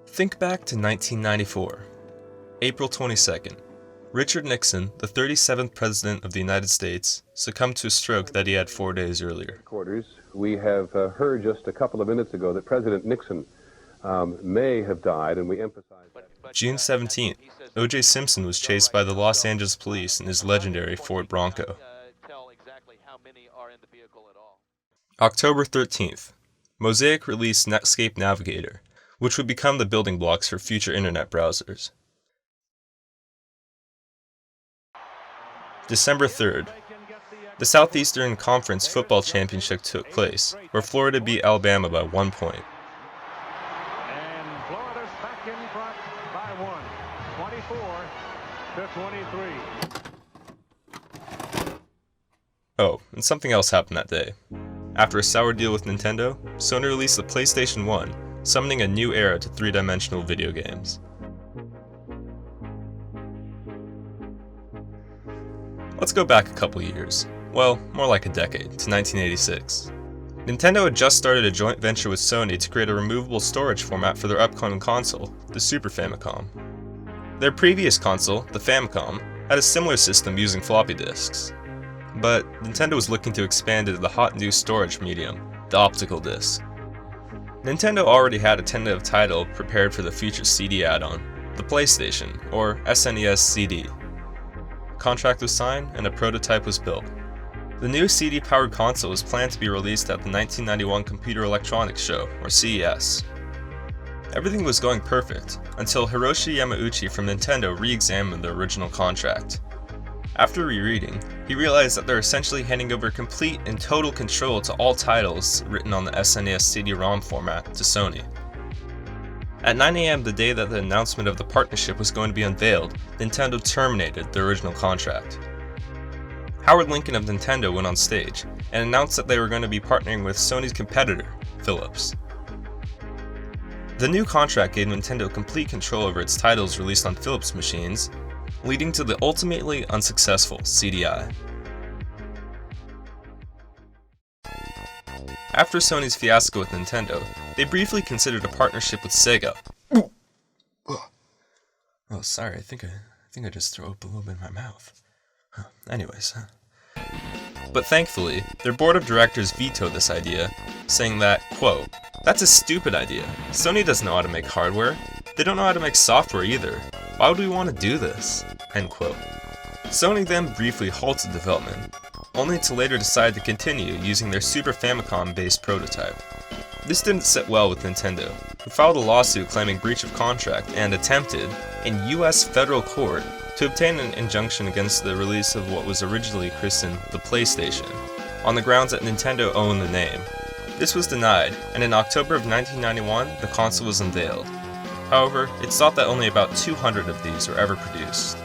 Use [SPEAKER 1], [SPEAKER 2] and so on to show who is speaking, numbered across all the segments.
[SPEAKER 1] Think back to 1994, April 22nd. Richard Nixon, the 37th President of the United States, succumbed to a stroke that he had 4 days earlier.
[SPEAKER 2] We have heard just a couple of minutes ago that President Nixon may have died, and we emphasize that.
[SPEAKER 1] June 17th, O.J. Simpson was chased by the Los Angeles police in his legendary Ford Bronco. October 13th, Mosaic released Netscape Navigator, which would become the building blocks for future internet browsers. December 3rd, the Southeastern Conference Football Championship took place, where Florida beat Alabama by 1 point.
[SPEAKER 3] And Florida's back in front by 1, 24-23.
[SPEAKER 1] Oh, and something else happened that day. After a sour deal with Nintendo, Sony released the PlayStation 1, summoning a new era to three-dimensional video games. Let's go back a couple years. Well, more like a decade, to 1986. Nintendo had just started a joint venture with Sony to create a removable storage format for their upcoming console, the Super Famicom. Their previous console, the Famicom, had a similar system using floppy disks. But Nintendo was looking to expand into the hot new storage medium, the optical disc. Nintendo already had a tentative title prepared for the future CD add-on, the PlayStation, or SNES-CD. A contract was signed and a prototype was built. The new CD-powered console was planned to be released at the 1991 Computer Electronics Show, or CES. Everything was going perfect, until Hiroshi Yamauchi from Nintendo re-examined the original contract. After rereading, he realized that they're essentially handing over complete and total control to all titles written on the SNES CD-ROM format to Sony. At 9 AM the day that the announcement of the partnership was going to be unveiled, Nintendo terminated the original contract. Howard Lincoln of Nintendo went on stage and announced that they were going to be partnering with Sony's competitor, Philips. The new contract gave Nintendo complete control over its titles released on Philips machines, leading to the ultimately unsuccessful CDI. After Sony's fiasco with Nintendo, they briefly considered a partnership with Sega. Oh, sorry, I think I just threw up a little bit in my mouth. Anyways. But thankfully, their board of directors vetoed this idea, saying that, quote, "That's a stupid idea. Sony doesn't know how to make hardware. They don't know how to make software either. Why would we want to do this?" End quote. Sony then briefly halted development, only to later decide to continue using their Super Famicom-based prototype. This didn't sit well with Nintendo, who filed a lawsuit claiming breach of contract and attempted, in US federal court, to obtain an injunction against the release of what was originally christened the PlayStation, on the grounds that Nintendo owned the name. This was denied, and in October of 1991, the console was unveiled. However, it's thought that only about 200 of these were ever produced.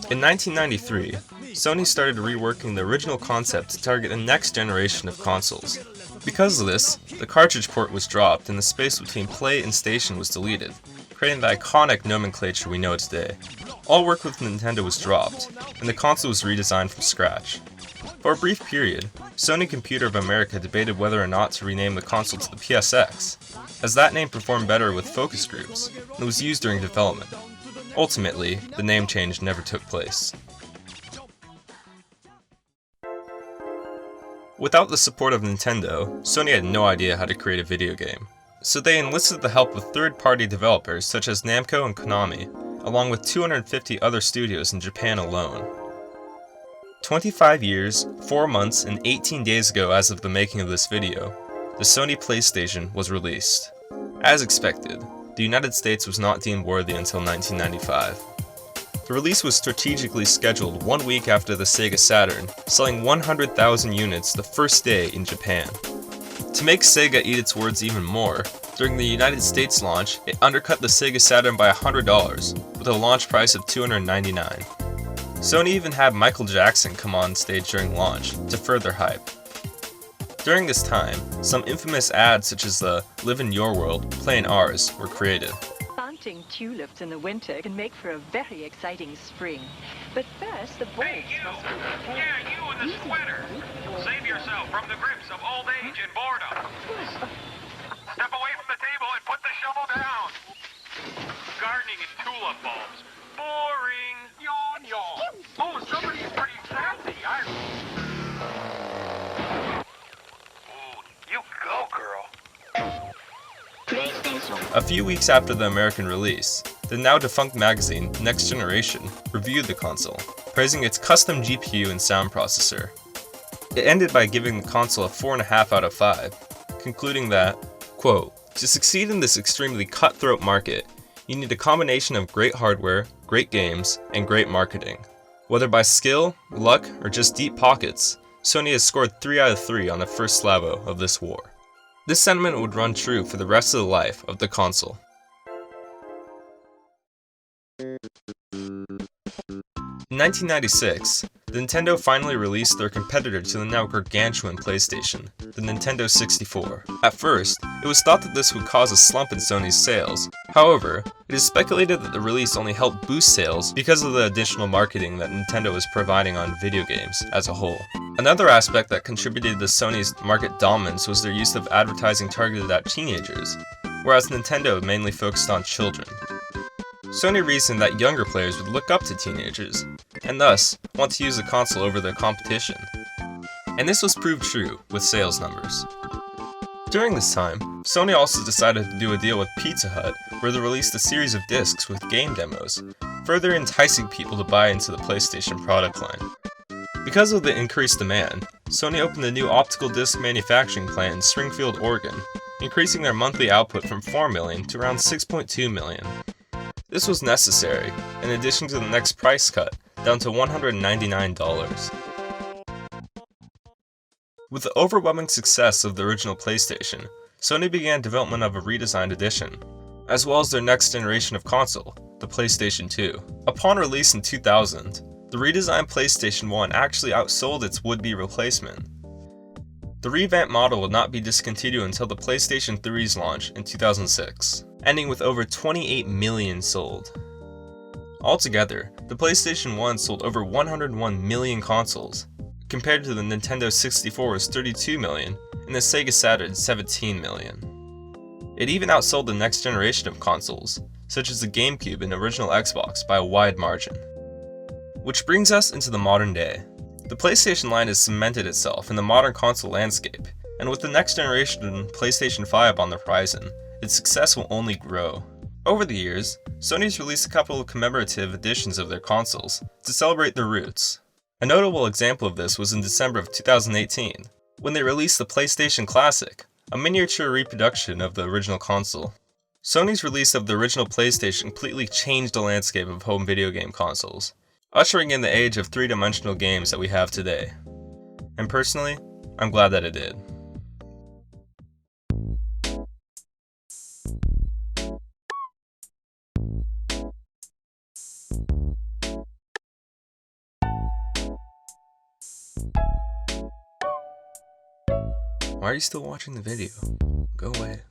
[SPEAKER 1] In 1993, Sony started reworking the original concept to target the next generation of consoles. Because of this, the cartridge port was dropped and the space between play and station was deleted, creating the iconic nomenclature we know today. All work with Nintendo was dropped, and the console was redesigned from scratch. For a brief period, Sony Computer of America debated whether or not to rename the console to the PSX, as that name performed better with focus groups, and was used during development. Ultimately, the name change never took place. Without the support of Nintendo, Sony had no idea how to create a video game, so they enlisted the help of third-party developers such as Namco and Konami, along with 250 other studios in Japan alone. 25 years, 4 months, and 18 days ago as of the making of this video, the Sony PlayStation was released. As expected, the United States was not deemed worthy until 1995. The release was strategically scheduled 1 week after the Sega Saturn, selling 100,000 units the first day in Japan. To make Sega eat its words even more, during the United States launch, it undercut the Sega Saturn by $100, with a launch price of $299. Sony even had Michael Jackson come on stage during launch, to further hype. During this time, some infamous ads such as the "Live in Your World, Play in Ours" were created.
[SPEAKER 4] Planting tulips in the winter can make for a very exciting spring. But first, the bulbs must be prepared.
[SPEAKER 5] Yeah, you this is winter. Save yourself from the grips of old age and boredom. Step away from the table and put the shovel down. Gardening and tulip bulbs. Boring. Yawn, yawn. Oh, somebody's pretty sassy. Ooh, you go, girl.
[SPEAKER 1] A few weeks after the American release, the now defunct magazine Next Generation reviewed the console, praising its custom GPU and sound processor. It ended by giving the console a 4.5 out of 5, concluding that, quote, "To succeed in this extremely cutthroat market, you need a combination of great hardware, great games, and great marketing. Whether by skill, luck, or just deep pockets, Sony has scored 3 out of 3 on the first Slavo of this war." This sentiment would run true for the rest of the life of the console. In 1996, Nintendo finally released their competitor to the now gargantuan PlayStation, the Nintendo 64. At first, it was thought that this would cause a slump in Sony's sales. However, it is speculated that the release only helped boost sales because of the additional marketing that Nintendo was providing on video games as a whole. Another aspect that contributed to Sony's market dominance was their use of advertising targeted at teenagers, whereas Nintendo mainly focused on children. Sony reasoned that younger players would look up to teenagers, and thus want to use the console over their competition. And this was proved true with sales numbers. During this time, Sony also decided to do a deal with Pizza Hut where they released a series of discs with game demos, further enticing people to buy into the PlayStation product line. Because of the increased demand, Sony opened a new optical disc manufacturing plant in Springfield, Oregon, increasing their monthly output from 4 million to around 6.2 million. This was necessary, in addition to the next price cut, down to $199. With the overwhelming success of the original PlayStation, Sony began development of a redesigned edition, as well as their next generation of console, the PlayStation 2. Upon release in 2000, the redesigned PlayStation 1 actually outsold its would-be replacement. The revamped model would not be discontinued until the PlayStation 3's launch in 2006, ending with over 28 million sold. Altogether, the PlayStation 1 sold over 101 million consoles, compared to the Nintendo 64's 32 million and the Sega Saturn's 17 million. It even outsold the next generation of consoles, such as the GameCube and original Xbox, by a wide margin. Which brings us into the modern day. The PlayStation line has cemented itself in the modern console landscape, and with the next generation PlayStation 5 on the horizon, its success will only grow. Over the years, Sony's released a couple of commemorative editions of their consoles to celebrate their roots. A notable example of this was in December of 2018, when they released the PlayStation Classic, a miniature reproduction of the original console. Sony's release of the original PlayStation completely changed the landscape of home video game consoles, ushering in the age of three-dimensional games that we have today. And personally, I'm glad that it did. Why are you still watching the video? Go away.